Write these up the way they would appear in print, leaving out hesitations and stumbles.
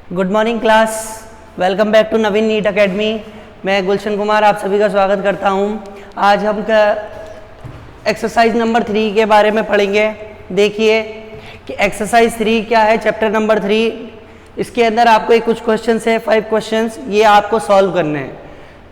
Good morning class, welcome back to Naveen NEET academy. मैं गुलशन कुमार आप सभी का स्वागत करता हूं। आज हम एक्सरसाइज नंबर 3 के बारे में पढ़ेंगे। देखिए कि एक्सरसाइज 3 क्या है, चैप्टर नंबर 3। इसके अंदर आपको एक कुछ क्वेश्चंस है, 5 क्वेश्चंस, ये आपको सॉल्व करने हैं।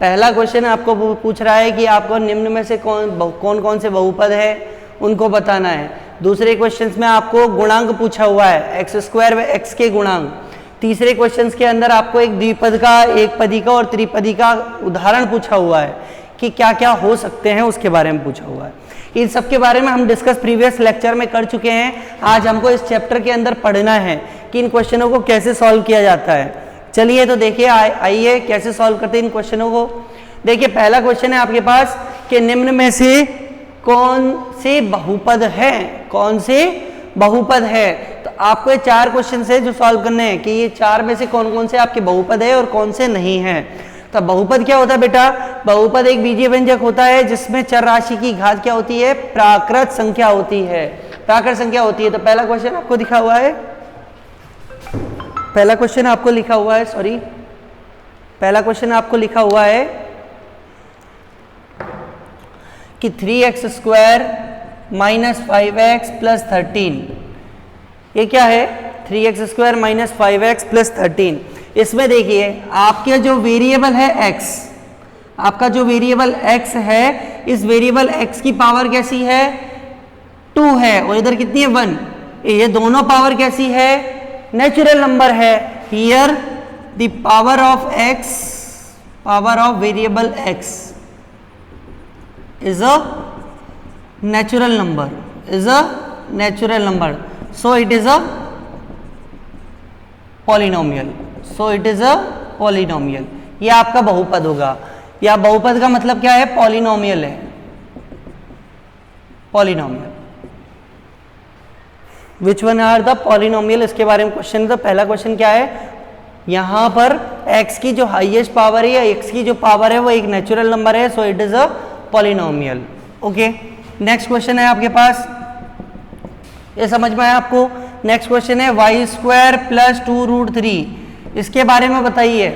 पहला क्वेश्चन आपको पूछ रहा है कि आपको निम्न में से कौन कौन से बहुपद है उनको बताना है। दूसरे क्वेश्चन में आपको गुणांक पूछा हुआ है, एक्स स्क्वायर व एक्स के गुणांक। तीसरे क्वेश्चन के अंदर आपको एक द्विपद का, एक पदी का और त्रिपदी का उदाहरण पूछा हुआ है कि क्या क्या हो सकते हैं, उसके बारे में पूछा हुआ है। इन सब के बारे में हम डिस्कस प्रीवियस लेक्चर में कर चुके हैं। आज हमको इस चैप्टर के अंदर पढ़ना है कि इन क्वेश्चनों को कैसे सॉल्व किया जाता है। चलिए तो देखिए, आइए कैसे सॉल्व करते हैं इन क्वेश्चनों को। देखिए पहला क्वेश्चन है आपके पास कि निम्न में से कौन से बहुपद है, कौन से बहुपद है। तो आपको ये 4 क्वेश्चन है जो सॉल्व करने हैं कि ये 4 में से कौन कौन से आपके बहुपद है और कौन से नहीं है। तो बहुपद क्या होता है बेटा? बहुपद एक बीजीय व्यंजक होता है जिसमें चर राशि की घात क्या होती है? प्राकृत संख्या होती है, प्राकृत संख्या होती है। तो पहला क्वेश्चन आपको दिखा हुआ है, पहला क्वेश्चन आपको लिखा हुआ है, सॉरी, पहला क्वेश्चन आपको लिखा हुआ है कि 3x square minus 5x plus 13, ये क्या है? 3x square minus 5x plus 13। इसमें देखिए आपके जो वेरिएबल है x, आपका जो वेरिएबल x है, इस वेरिएबल x की पावर कैसी है? 2 है, और इधर कितनी है? 1। ये दोनों पावर कैसी है? नेचुरल नंबर है। Here the power of x, power of variable x is a natural number, is a natural number, so it is a polynomial, so it is a polynomial। ये आपका बहुपद होगा, या बहुपद का मतलब क्या है? पॉलिनोमियल है, polynomial. Which one are the polynomial, इसके बारे में क्वेश्चन। तो पहला क्वेश्चन क्या है? यहां पर x की जो हाईएस्ट पावर है या x की जो पावर है वो एक नेचुरल नंबर है, सो it is a polynomial. Okay, next question है आपके पास, ये समझ में आया आपको? नेक्स्ट क्वेश्चन है वाई स्क्वायर प्लस 2√3। इसके बारे में बताइए,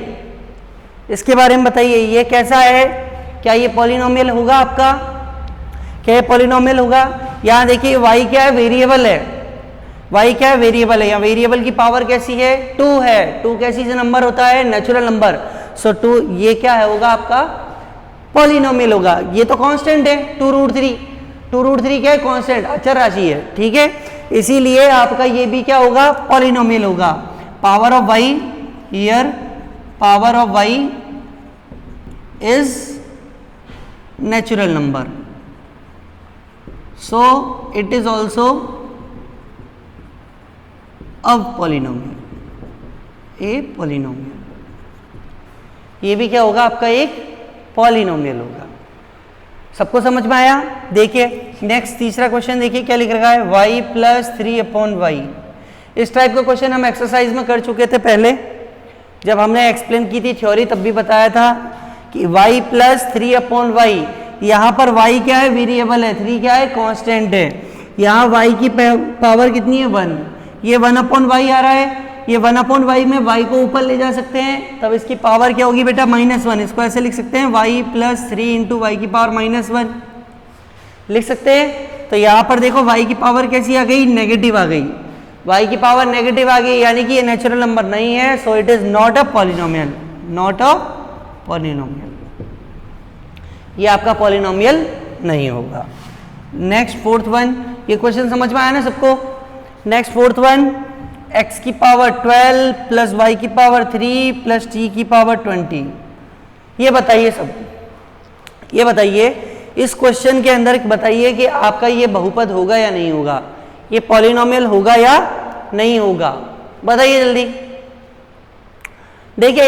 इसके बारे में बताइए, ये कैसा है? क्या ये पॉलिनोमियल होगा आपका? क्या ये पॉलिनोमियल होगा? यहाँ देखिए वाई क्या है? वेरिएबल है। वाई क्या है? वेरिएबल है। यहाँ वेरिएबल की पावर कैसी है? 2 है। 2 कैसी से नंबर होता है? Natural number. सो 2, ये क्या है होगा आपका? पॉलिनोमियल होगा। ये तो कांस्टेंट है 2√3, 2√3 क्या है? कांस्टेंट, अचर राशि है, ठीक है। इसीलिए आपका ये भी क्या होगा? पॉलिनोमियल होगा। Power of y, here power of y is natural number, so it is also a polynomial, a polynomial. ये भी क्या होगा आपका? एक पॉलिनोमियल होगा। सबको समझ में आया? देखिए नेक्स्ट तीसरा क्वेश्चन देखिए क्या लिख रखा है, y प्लस 3/y। इस टाइप का क्वेश्चन हम एक्सरसाइज में कर चुके थे पहले, जब हमने एक्सप्लेन की थी थ्योरी, तब भी बताया था कि y प्लस 3/y। यहाँ पर y क्या है? वेरिएबल है, 3 क्या है? कांस्टेंट है। यहाँ y की पावर कितनी है? 1। ये 1/y आ रहा है, ये 1/y में y को ऊपर ले जा सकते हैं, तब इसकी पावर क्या होगी बेटा? -1। इसको ऐसे लिख सकते हैं, y प्लस 3 इंटू वाई की पावर -1 लिख सकते हैं। तो यहाँ पर देखो y की पावर कैसी आ गई? नेगेटिव आ गई। y की पावर नेगेटिव आ गई, यानी कि ये नेचुरल नंबर नहीं है, सो it is not a polynomial, not a polynomial. ये आपका पॉलिनोमियल नहीं होगा। नेक्स्ट 4th वन, ये क्वेश्चन समझ में आया ना सबको? नेक्स्ट 4th वन, x की पावर 12 प्लस y की पावर 3 प्लस t की पावर 20। ये बताइए सब, ये बताइए इस क्वेश्चन के अंदर बताइए कि आपका ये बहुपद होगा या नहीं होगा, ये पॉलिनोमियल होगा या नहीं होगा, बताइए जल्दी। देखिए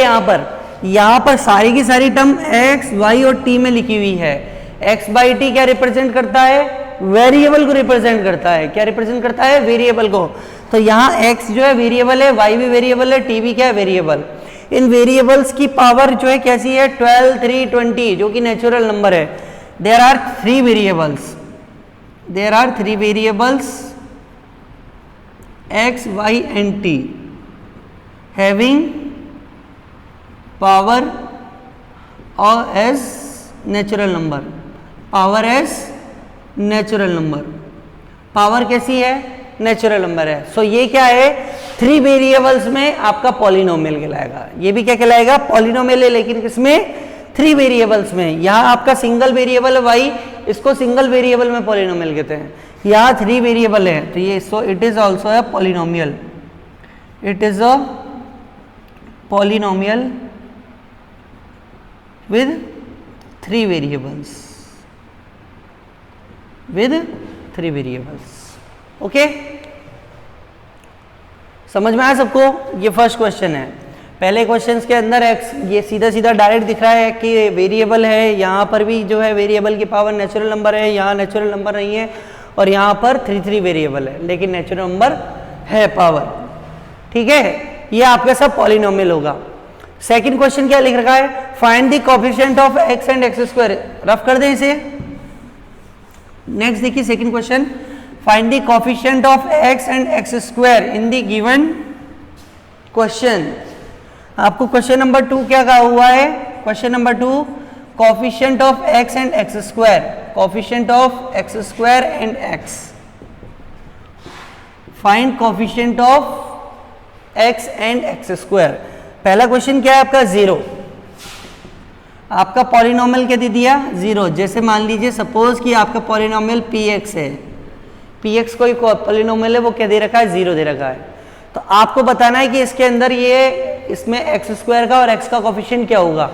यहाँ पर सारी की सारी टर्म x, y और t में लिखी हुई है। x बाई टी क्या रिप्रेजेंट करता है? वेरिएबल को रिप्रेजेंट करता है। क्या रिप्रेजेंट करता है? वेरिएबल को। तो यहाँ x जो है वेरिएबल है, y भी वेरिएबल है, t भी क्या है? वेरिएबल। इन वेरिएबल्स की पावर जो है कैसी है? 12, 3, 20, जो कि नेचुरल नंबर है। There are 3 variables, there are 3 variables x, y and t। Having power और as natural number, power as natural number, power कैसी है, नेचुरल नंबर है। सो ये क्या है, 3 वेरिएबल्स में आपका पॉलिनोमियल कहलाएगा। ये भी क्या कहलाएगा, पॉलिनोमियल है, लेकिन किसमें, 3 वेरिएबल्स में। यहाँ आपका सिंगल वेरिएबल है y, इसको सिंगल वेरिएबल में पॉलिनोमियल कहते हैं। यहाँ 3 वेरिएबल है, तो ये सो it is also a polynomial, it is a polynomial with 3 variables, with 3 variables। Okay, समझ में आया सबको। ये फर्स्ट क्वेश्चन है। पहले क्वेश्चन के अंदर x ये सीधा सीधा डायरेक्ट दिख रहा है कि वेरिएबल है, यहाँ पर भी जो है वेरिएबल की पावर नेचुरल नंबर है, यहाँ नेचुरल नंबर नहीं है, और यहाँ पर 3 वेरिएबल है, लेकिन नेचुरल नंबर है पावर। ठीक है, ये आपका सब पॉलिनोमियल होगा। सेकंड क्वेश्चन क्या लिख रखा है, find the coefficient of x and x square. Rough कर दें इसे। नेक्स्ट देखिए second question, find the coefficient of x and x square in the given question. आपको क्वेश्चन नंबर 2 क्या कहा हुआ है, question number 2, coefficient of x and x square, coefficient of x square and x, find coefficient of x and x square. पहला question क्या है आपका, 0। आपका पॉलिनोमियल क्या दे दिया, 0। जैसे मान लीजिए सपोज कि आपका पॉलिनोमियल px है, px कोई पॉलिनोमियल है, वो क्या दे रखा है, 0 दे रखा है। तो आपको बताना है कि इसके अंदर ये इसमें x स्क्वायर का और x का कोएफिशिएंट क्या होगा।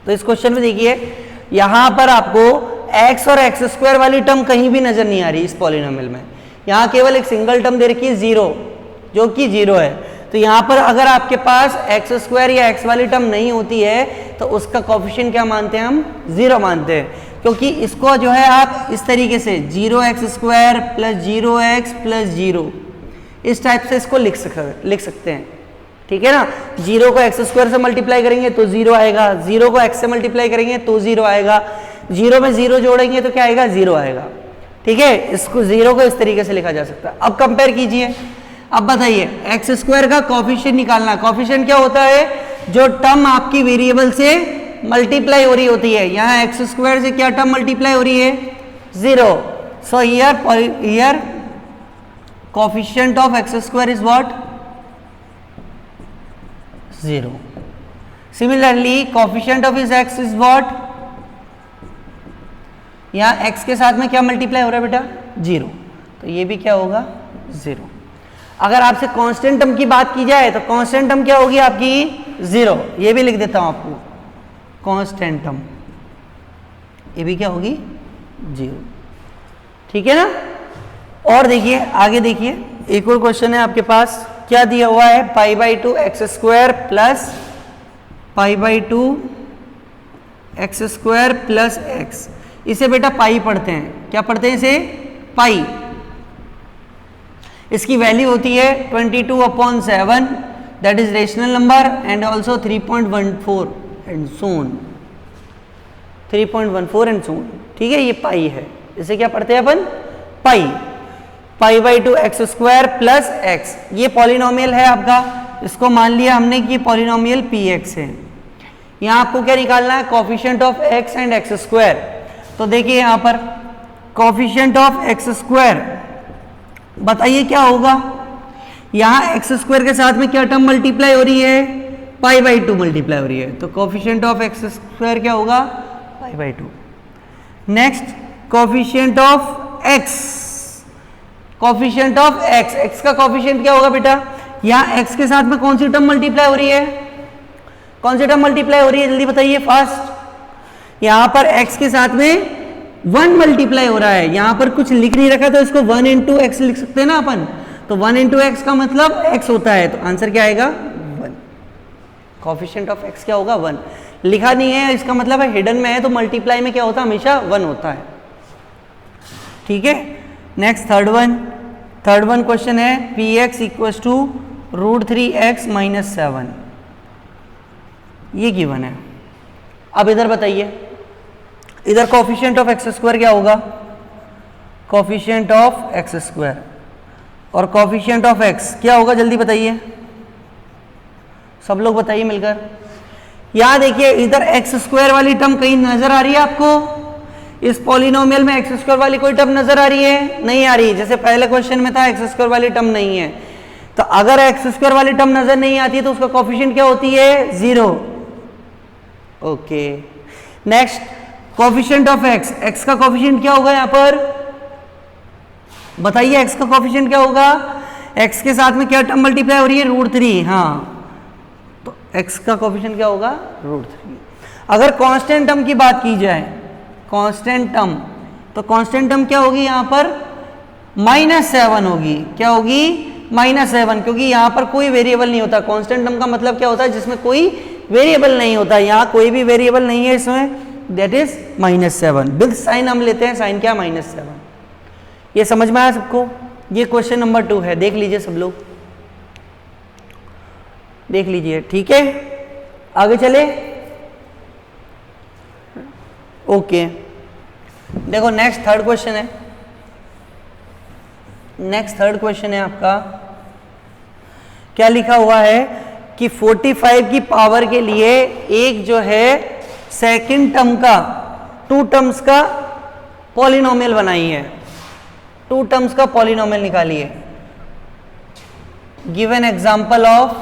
तो इस क्वेश्चन में देखिए यहां पर आपको x और x स्क्वायर वाली टर्म कहीं भी नजर नहीं आ रही इस पॉलिनोमियल में। यहां केवल एक सिंगल टर्म दे रखी है 0, जो कि 0 है। तो यहाँ पर अगर आपके पास x स्क्वायर या x वाली टर्म नहीं होती है तो उसका कोएफिशिएंट क्या मानते हैं, हम 0 मानते हैं, क्योंकि इसको जो है आप इस तरीके से 0x square plus 0x plus 0 इस टाइप से इसको लिख सकते हैं। ठीक है ना, 0 को x स्क्वायर से मल्टीप्लाई करेंगे तो 0 आएगा, 0 को x से मल्टीप्लाई करेंगे तो 0 आएगा, 0 में 0 जोड़ेंगे तो क्या आएगा, 0 आएगा। ठीक है, इसको 0 को इस तरीके से लिखा जा सकता है। अब कंपेयर कीजिए, अब बताइए एक्स स्क्वायर का कोएफिशिएंट निकालना। कोएफिशिएंट क्या होता है, जो टर्म आपकी वेरिएबल से मल्टीप्लाई हो रही होती है। यहाँ एक्स स्क्वायर से क्या टर्म मल्टीप्लाई हो रही है, 0। So here coefficient of x square is what, 0। Similarly coefficient of is x is what, यहाँ एक्स के साथ में क्या मल्टीप्लाई हो रहा है बेटा, 0। तो ये भी क्या होगा, 0। अगर आपसे कांस्टेंट टर्म की बात की जाए तो कांस्टेंट टर्म क्या होगी आपकी, 0। ये भी लिख देता हूं आपको, कांस्टेंट टर्म ये भी क्या होगी, 0। ठीक है ना। और देखिए आगे देखिए, एक और क्वेश्चन है आपके पास, क्या दिया हुआ है, π/2 x square plus π/2 x square plus x। इसे बेटा पाई पढ़ते हैं, क्या पढ़ते हैं इसे, पाई। इसकी वैल्यू होती है 22/7, that is rational number, and also 3.14 and so on, 3.14 and so on. ठीक है, ये पाई है, इसे क्या पढ़ते हैं अपन, pi. π/2 x square plus x, ये पॉलिनोमियल है आपका, इसको मान लिया हमने कि पॉलिनोमियल px है। यहाँ आपको क्या निकालना है, coefficient of x and x square. तो देखिए यहाँ पर कोएफिशिएंट ऑफ x स्क्वायर, बताइए क्या होगा। यहाँ x स्क्वायर के साथ में क्या टर्म मल्टीप्लाई हो रही है, π/2 मल्टीप्लाई हो रही है, तो कोएफिशिएंट ऑफ x स्क्वायर क्या होगा, π/2। Next coefficient of x, coefficient of x, x का कोएफिशिएंट क्या होगा बेटा, यहाँ x के साथ में कौन सी टर्म मल्टीप्लाई हो रही है, कौन सी टर्म मल्टीप्लाई हो रही है, जल्दी बताइए फास्ट। यहाँ पर x के साथ में 1 मल्टीप्लाई हो रहा है, यहां पर कुछ लिख नहीं रखा तो इसको 1 into x लिख सकते हैं ना अपन, तो 1 into x का मतलब x होता है, तो आंसर क्या आएगा, 1। कोएफिशिएंट ऑफ x क्या होगा, 1। लिखा नहीं है इसका मतलब है हिडन में है, तो मल्टीप्लाई में क्या होता है, हमेशा 1 होता है। ठीक है, नेक्स्ट थर्ड वन क्वेश्चन है, px इक्वल टू √3x - 7, ये गिवन है। अब इधर बताइए, इधर कोएफिशिएंट ऑफ एक्स स्क्वायर क्या होगा, कोएफिशिएंट ऑफ एक्स स्क्वायर, और कोएफिशिएंट ऑफ एक्स क्या होगा, जल्दी बताइए। सब लोग बताइए मिलकर। यहां देखिए इधर एक्स स्क्वायर वाली टर्म कहीं नजर आ रही है आपको? इस पॉलिनोमियल में एक्स स्क्वायर वाली कोई टर्म नजर आ रही है? नहीं आ रही। जैसे पहले क्वेश्चन में था एक्स स्क्वायर वाली टर्म नहीं है। तो अगर एक्स स्क्वायर वाली टर्म नजर नहीं आती है तो उसका कोफिशिएंट क्या होती है? 0। Okay, next coefficient of x. X का कोफिशिएंट क्या होगा यहां पर? बताइए एक्स का कोफिशिएंट क्या होगा? एक्स के साथ में क्या टर्म मल्टीप्लाई हो रही है? √3। हाँ, तो एक्स का कोफिशिएंट क्या होगा? √3। अगर कांस्टेंट टर्म की बात की जाए, कांस्टेंट टर्म, तो कांस्टेंट टर्म क्या होगी यहां पर? -7 होगी। क्या होगी? -7, क्योंकि यहां पर कोई वेरिएबल नहीं होता। कांस्टेंट टर्म का मतलब क्या होता है? जिसमें कोई वेरिएबल नहीं होता। यहां कोई भी वेरिएबल नहीं है इसमें, दैट इज -7। विद साइन हम लेते हैं, साइन क्या? -7। ये समझ में आया सबको? ये क्वेश्चन नंबर 2 है, देख लीजिए सब लोग, देख लीजिए। ठीक है, आगे चले। ओके, देखो नेक्स्ट थर्ड क्वेश्चन है। नेक्स्ट थर्ड क्वेश्चन है आपका, क्या लिखा हुआ है कि 45 की पावर के लिए एक जो है सेकंड टर्म का 2 टर्म्स का पॉलिनोमियल बनाई है। 2 टर्म्स का पॉलिनोमियल निकालिए। Give an example of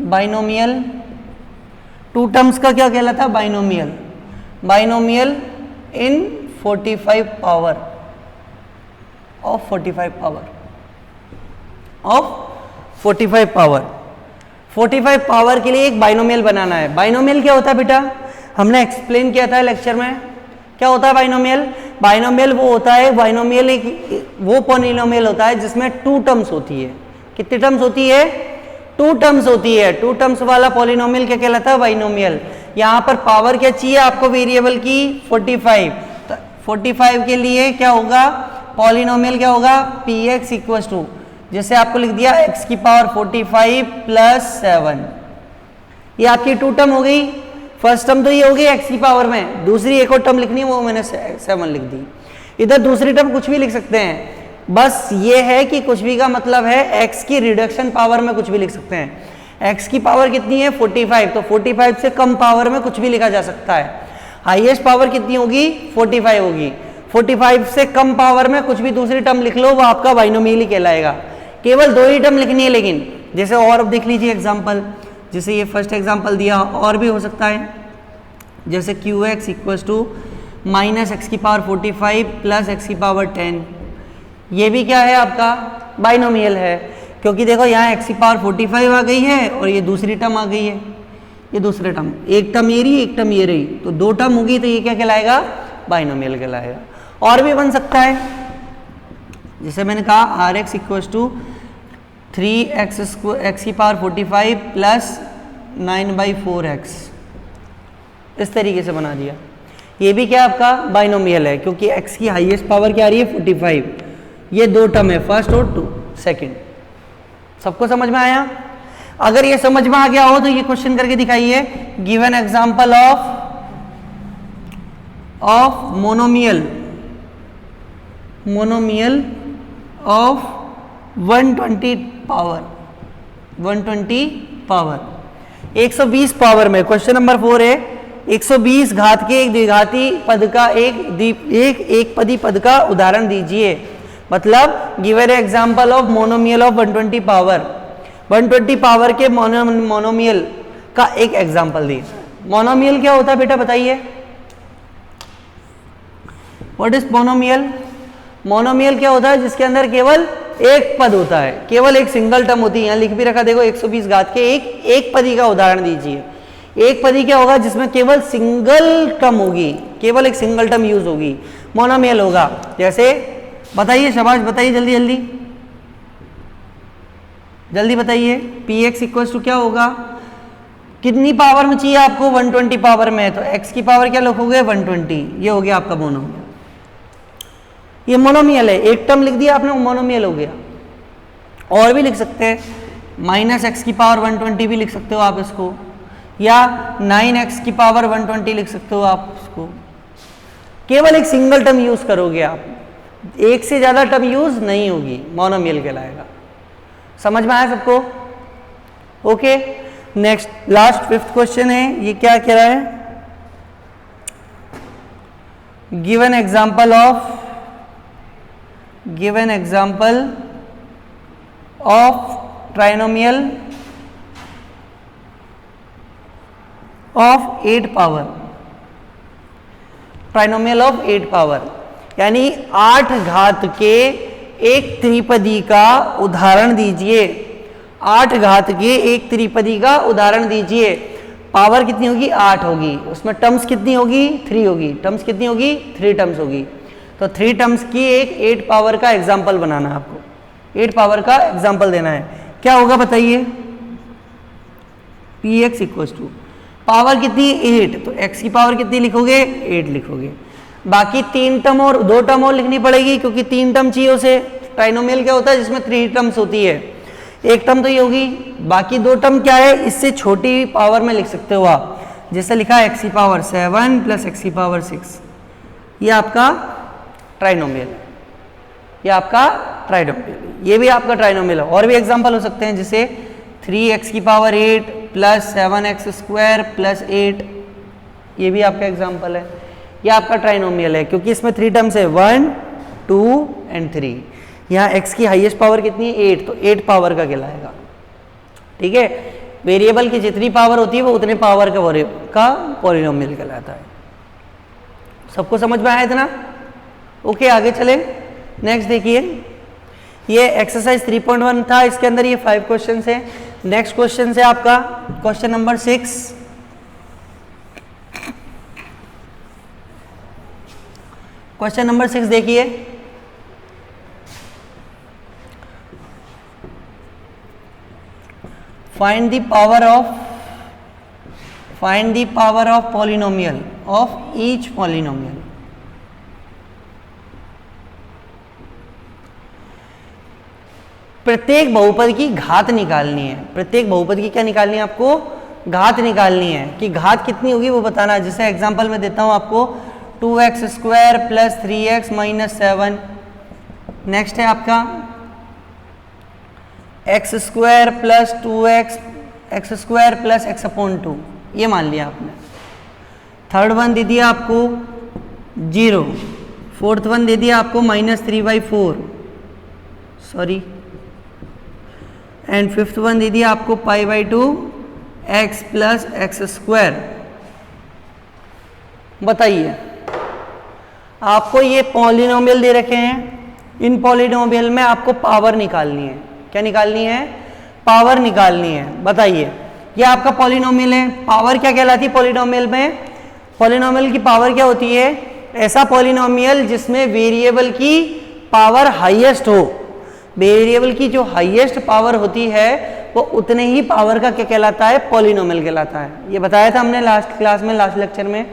binomial. 2 terms का क्या कहलाता है? Binomial. Binomial in 45 power of 45 power of 45 power. 45 power के लिए एक बाइनोमियल बनाना है। बाइनोमियल क्या होता है बेटा? हमने एक्सप्लेन किया था लेक्चर में। क्या होता है बाइनोमियल? बाइनोमियल वो होता है, बाइनोमियल एक वो पॉलिनोमियल होता है जिसमें 2 टर्म्स होती है। कितनी टर्म्स होती है? 2 टर्म्स होती है। 2 टर्म्स वाला पॉलिनोमियल क्या कहलाता है? बाइनोमियल। यहाँ पर पावर क्या चाहिए आपको वेरिएबल की? 45। तो 45 के लिए क्या होगा? पॉलिनोमियल क्या होगा? px इक्वल्स टू, जैसे आपको लिख दिया x की पावर 45 + 7। ये आपकी 2 टर्म हो गई। फर्स्ट टर्म तो ये हो गई x की पावर में, दूसरी एक और टर्म लिखनी है, वो मैंने 7 लिख दी। इधर दूसरी टर्म कुछ भी लिख सकते हैं, बस ये है कि कुछ भी का मतलब है x की रिडक्शन पावर में कुछ भी लिख सकते हैं। x की पावर कितनी है? 45, तो 45 से कम पावर में कुछ भी लिखा जा सकता है। हाईएस्ट पावर कितनी होगी? 45 होगी। 45 से कम पावर में कुछ भी दूसरी टर्म लिख लो, वो आपका बाइनोमियल ही कहलाएगा। केवल 2 ही टर्म लिखनी है लेकिन। जैसे और अब देख लीजिए एग्जांपल, जैसे ये फर्स्ट एग्जांपल दिया, और भी हो सकता है, जैसे qx इक्वल्स टू -x की पावर 45 + x की पावर 10। ये भी क्या है आपका? बाइनोमियल है, क्योंकि देखो यहाँ x की पावर 45 आ गई है और ये दूसरी टर्म आ गई है। ये दूसरे टर्म, एक टर्म ये रही, एक टर्म ये रही, तो 2 टर्म होगी, तो ये क्या कहलाएगा? बाइनोमियल कहलाएगा। और भी बन सकता है, जैसे मैंने कहा rx इक्वल्स टू 3x की पावर 45 + 9/4x, इस तरीके से बना दिया। ये भी क्या आपका? बाइनोमियल है, क्योंकि x की हाईएस्ट पावर क्या आ रही है? 45। ये 2 टर्म है, फर्स्ट और सेकंड। सबको समझ में आया? अगर ये समझ में आ गया हो तो ये क्वेश्चन करके दिखाइए। Give an example of monomial of 120 power 120 power में। क्वेश्चन नंबर 4 है, 120 घात के एक द्विघाती पद का एक पदी पद का उदाहरण दीजिए। मतलब give an example of monomial of 120 power. 120 power के मोनोमियल का एक एग्जांपल दी। मोनोमियल क्या होता है बेटा बताइए? What is monomial? मोनोमियल क्या होता है? जिसके अंदर केवल एक पद होता है, केवल एक सिंगल टर्म होती है। यहाँ लिख भी रखा देखो, 120 घात के एक पदी का उदाहरण दीजिए। एक पदी क्या होगा? जिसमें केवल सिंगल टर्म होगी, केवल एक सिंगल टर्म यूज होगी, मोनोमियल होगा। जैसे बताइए, शाबाश बताइए, जल्दी जल्दी जल्दी बताइए। px इक्वल्स टू क्या होगा? कितनी पावर में चाहिए आपको? 120 पावर में, तो x की पावर क्या लिखोगे? 120। ये हो गया आपका मोनोमियल। ये मोनोमियल है, एक टर्म लिख दिया आपने, मोनोमियल हो गया। और भी लिख सकते हैं, -x की पावर 120 भी लिख सकते हो आप इसको, या 9x की पावर 120 लिख सकते हो आप इसको। केवल एक सिंगल टर्म यूज करोगे आप। एक से ज़्यादा टर्म यूज नहीं होगी, मोनोमियल कहलाएगा। समझ में आया सबको? Okay, next last 5th question है, ये क्या कह रहा है? Given example of trinomial of 8 power, trinomial of 8 power यानी 8 घात के एक त्रिपदी का उदाहरण दीजिए। 8 घात के एक त्रिपदी का उदाहरण दीजिए। पावर कितनी होगी? 8 होगी। उसमें टर्म्स कितनी होगी? 3 होगी। टर्म्स कितनी होगी? 3 टर्म्स होगी। तो 3 टर्म्स की एक 8 पावर का एग्जाम्पल बनाना है आपको, 8 पावर का एग्जाम्पल देना है। क्या होगा बताइए? px इक्वल टू पावर कितनी? 8, तो x की पावर कितनी लिखोगे? 8 लिखोगे। बाकी 3 टर्म और 2 टर्म और लिखनी पड़ेगी, क्योंकि 3 टर्म चाहिए उसे। ट्राइनोमियल क्या होता है? जिसमें 3 टर्म्स होती है। एक टर्म तो ये होगी, बाकी 2 टर्म क्या है? इससे छोटी पावर में लिख सकते हो आप, जैसे लिखा x की पावर 7 प्लस x की पावर 6। ये आपका ट्राइनोमियल है, ये आपका ट्राइनोमियल, ये भी आपका ट्राइनोमियल है। और भी एग्जांपल हो सकते हैं, जैसे 3x की power 8 plus 7x square plus 8, ये भी आपका एग्जांपल है। ये आपका ट्राइनोमियल है, क्योंकि इसमें 3 टर्म्स है, 1 2 एंड 3। यहाँ x की हाईएस्ट पावर कितनी है? 8, तो 8 पावर का कहलाएगा। ठीक है, वेरिएबल की जितनी पावर होती है वो उतने पावर का पॉलिनोमियल कहलाता है। सबको समझ में आया इतना? ओके, आगे चले। नेक्स्ट देखिए, ये एक्सरसाइज 3.1 था, इसके अंदर ये 5 क्वेश्चन है। नेक्स्ट क्वेश्चन है आपका क्वेश्चन नंबर 6। क्वेश्चन नंबर 6 देखिए, find the power of polynomial of each polynomial। प्रत्येक बहुपद की घात निकालनी है। प्रत्येक बहुपद की क्या निकालनी है आपको? घात निकालनी है। कि घात कितनी होगी वो बताना है। जैसे एग्जांपल में देता हूं आपको, 2x square plus 3x minus 7। Next है आपका x square plus 2x x square plus x upon 2, ये मान लिया आपने। थर्ड वन दे दिया आपको 0, फोर्थ वन दे दिया आपको -3/4, सॉरी, एंड फिफ्थ वन दे दिया आपको π/2 x प्लस एक्स स्क्वायर। बताइए, आपको ये पॉलिनोमियल दे रखे हैं, इन पॉलिनोमियल में आपको पावर निकालनी है। क्या निकालनी है? पावर निकालनी है। बताइए, ये आपका पॉलिनोमियल है, पावर क्या कहलाती है पॉलिनोमियल में? पॉलिनोमियल की पावर क्या होती है? ऐसा पॉलिनोमियल जिसमें वेरिएबल की पावर हाईएस्ट हो। वेरिएबल की जो हाईएस्ट पावर होती है वो उतने ही पावर का क्या कहलाता है? पॉलिनोमियल कहलाता है। ये बताया था हमने लास्ट क्लास में, लास्ट लेक्चर में,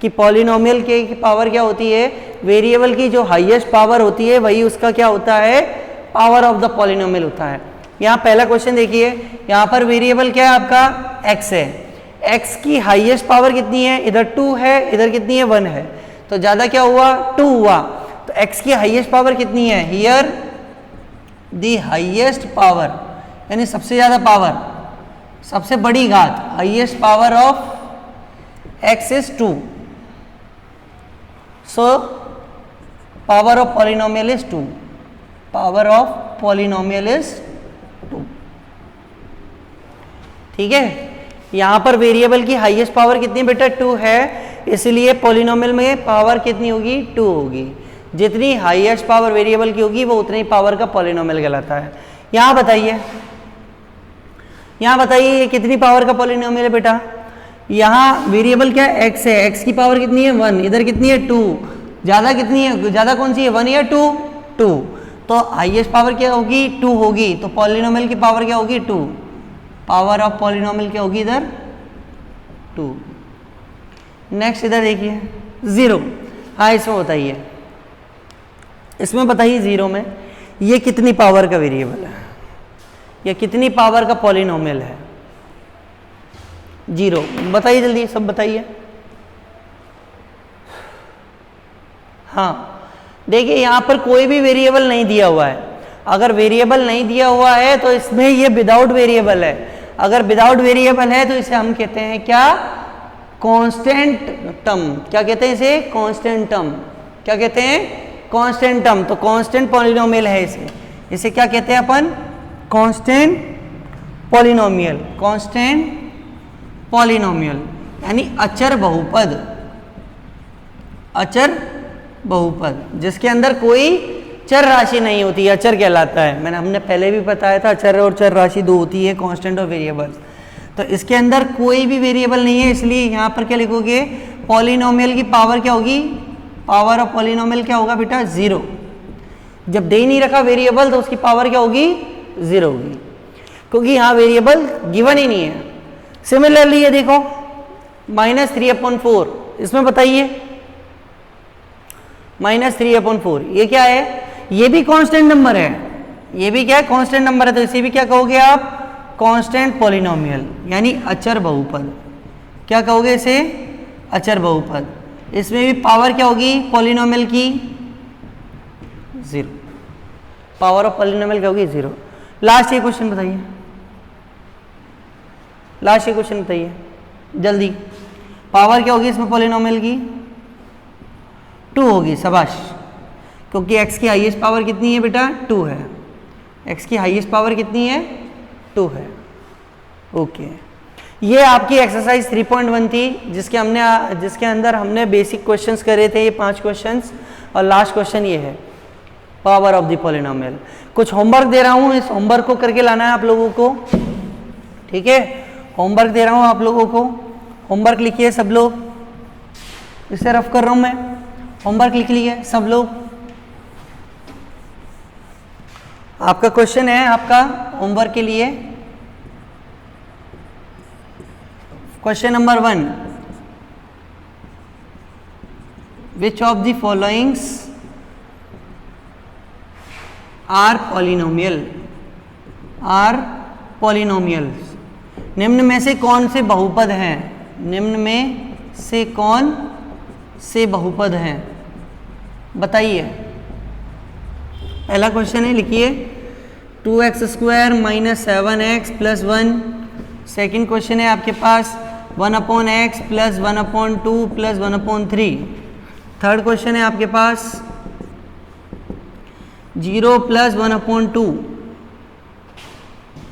कि पॉलिनोमियल की पावर क्या होती है? वेरिएबल की जो हाईएस्ट पावर होती है वही उसका क्या होता है? पावर ऑफ द पॉलिनोमियल होता है। यहाँ पहला क्वेश्चन देखिए, यहाँ पर वेरिएबल क्या है आपका? x है। x की हाईएस्ट पावर कितनी है? इधर 2 है, इधर कितनी है? 1 है, तो ज्यादा क्या हुआ? 2 हुआ। तो x की हाईएस्ट पावर कितनी है? हियर द हाईएस्ट पावर, यानी सबसे ज्यादा पावर, सबसे बड़ी घात, highest power of x is 2। So power of polynomial is 2। Power of polynomial is 2। ठीक है, यहां पर वेरिएबल की हाईएस्ट पावर कितनी बेटा? 2 है, इसलिए पॉलिनोमियल में पावर कितनी होगी? 2 होगी। जितनी हाईएस्ट पावर वेरिएबल की होगी वो उतनी पावर का पॉलिनोमियल कहलाता है। यहां बताइए, ये कितनी पावर का पॉलिनोमियल है बेटा? यहां वेरिएबल क्या है? x है, x की पावर कितनी है? 1, इधर कितनी है? 2। ज्यादा कितनी है? ज्यादा कौन सी है? 1 या 2? 2। तो हाईएस्ट पावर क्या होगी? 2 होगी। तो पॉलिनोमियल की पावर क्या होगी? 2। पावर ऑफ पॉलिनोमियल क्या होगी इधर? 2। नेक्स्ट इधर देखिए 0। हाँ, इसमें बताइए, इसमें बताइए 0 में ये कितनी पावर का वेरिएबल है? ये कितनी पावर का पॉलिनोमियल है? 0। बताइए जल्दी, सब बताइए। हाँ, देखिए यहाँ पर कोई भी वेरिएबल नहीं दिया हुआ है। अगर वेरिएबल नहीं दिया हुआ है तो इसमें ये विदाउट वेरिएबल है। अगर विदाउट वेरिएबल है तो इसे हम कहते हैं क्या, कांस्टेंट टर्म। क्या कहते हैं इसे, कांस्टेंट टर्म। क्या कहते हैं, कांस्टेंट टर्म। तो कांस्टेंट पॉलिनोमियल है इसे क्या कहते हैं अपन, कांस्टेंट पॉलिनोमियल। कांस्टेंट पॉलिनोमियल यानी अचर बहुपद। अचर बहुपद जिसके अंदर कोई चर राशि नहीं होती, अचर कहलाता है। हमने पहले भी बताया था अचर और चर राशि दो होती है, कांस्टेंट और वेरिएबल। तो इसके अंदर कोई भी वेरिएबल नहीं है, इसलिए यहाँ पर क्या लिखोगे, पॉलिनोमियल की पावर क्या होगी, पावर ऑफ पॉलिनोमियल क्या होगा बेटा, 0। जब दे ही नहीं रखा वेरिएबल तो उसकी पावर क्या होगी, 0 होगी, क्योंकि यहाँ वेरिएबल गिवन ही नहीं है। सिमिलरली ये देखो -3/4, इसमें बताइए -3/4 ये क्या है, ये भी कांस्टेंट नंबर है। ये भी क्या है, कांस्टेंट नंबर है। तो इसे भी क्या कहोगे आप, कांस्टेंट पॉलिनोमियल यानी अचर बहुपद। क्या कहोगे इसे, अचर बहुपद। इसमें भी पावर क्या होगी पॉलिनोमियल की, 0। पावर ऑफ पॉलिनोमियल क्या होगी, 0। लास्ट ये क्वेश्चन बताइए, लास्ट ये क्वेश्चन बताइए जल्दी। पावर क्या होगी इसमें पॉलिनोमियल की, 2 होगी। शाबाश, क्योंकि x की हाईएस्ट पावर कितनी है बेटा, 2 है। x की हाईएस्ट पावर कितनी है, 2 है। ओके, ये आपकी एक्सरसाइज 3.1 थी, जिसके अंदर हमने बेसिक क्वेश्चंस करे थे, ये 5 क्वेश्चंस, और लास्ट क्वेश्चन ये है पावर ऑफ द पॉलिनोमियल। कुछ होमवर्क दे रहा हूँ, इस होमवर्क को करके लाना है आप लोगों को, ठीक है। होमवर्क दे रहा हूँ आप लोगों को, होमवर्क लिखिए सब लोग। इसे रफ कर रहा हूँ मैं, होमवर्क लिख लिए सब लोग। आपका क्वेश्चन है आपका होमवर्क के लिए, question number 1, which of the followings are polynomial, are polynomials. निम्न में से कौन से बहुपद हैं, निम्न में से कौन से बहुपद हैं, बताइए। पहला क्वेश्चन है, लिखिए 2x² - 7x + 1। सेकेंड क्वेश्चन है आपके पास 1/x + 1/2 + 1/3। थर्ड क्वेश्चन है आपके पास 0 + 1/2।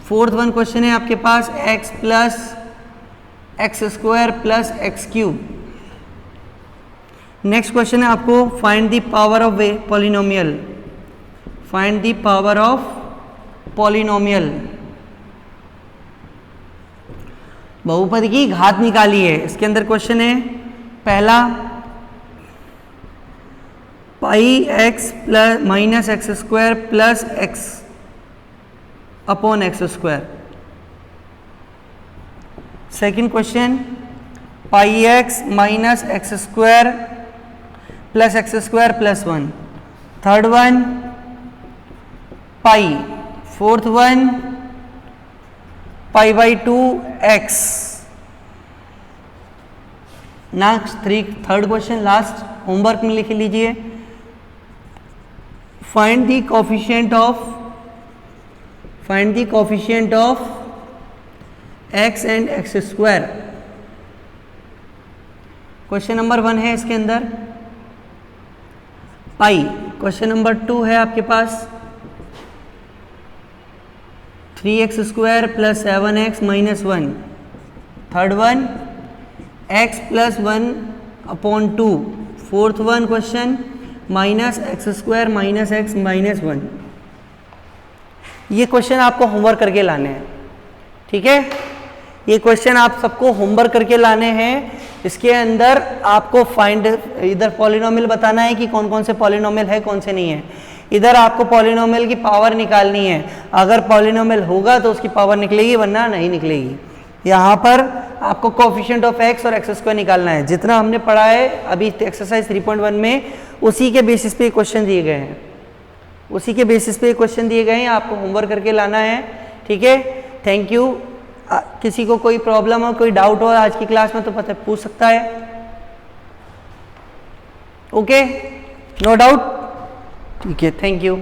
फोर्थ वन क्वेश्चन है आपके पास x + x² + x³। Next question है आपको find the power of a polynomial, find the power of polynomial. बहुपद की घात निकाली है, इसके अंदर क्वेश्चन है पहला πx - x² + x/x²। Second question πx - x² + x² + 1। Third one pi. Fourth one π/2x। Next third question last homework में लिख लीजिए, find the coefficient of x and x²। Question number 1 है इसके अंदर पाई। क्वेश्चन नंबर 2 है आपके पास 3x² + 7x - 1। Third one x + 1/2। Fourth one question -x² - x - 1। ये question आपको होमवर्क करके लाने हैं, ठीक है। ये क्वेश्चन आप सबको होमवर्क करके लाने हैं। इसके अंदर आपको फाइंड, इधर पॉलिनोमियल बताना है कि कौन कौन से पॉलिनोमियल है, कौन से नहीं है। इधर आपको पॉलिनोमियल की पावर निकालनी है। अगर पॉलिनोमियल होगा तो उसकी पावर निकलेगी, वरना नहीं निकलेगी। यहाँ पर आपको कोफिशिएंट ऑफ x और x² निकालना है। जितना हमने पढ़ा है अभी एक्सरसाइज 3.1 में, उसी के बेसिस पे क्वेश्चन दिए गए हैं, उसी के बेसिस पे क्वेश्चन दिए गए हैं। आपको होमवर्क करके लाना है, ठीक है। Thank you. किसी को कोई प्रॉब्लम हो, कोई डाउट हो आज की क्लास में तो पता पूछ सकता है। Okay, no doubt. ठीक है, थैंक यू।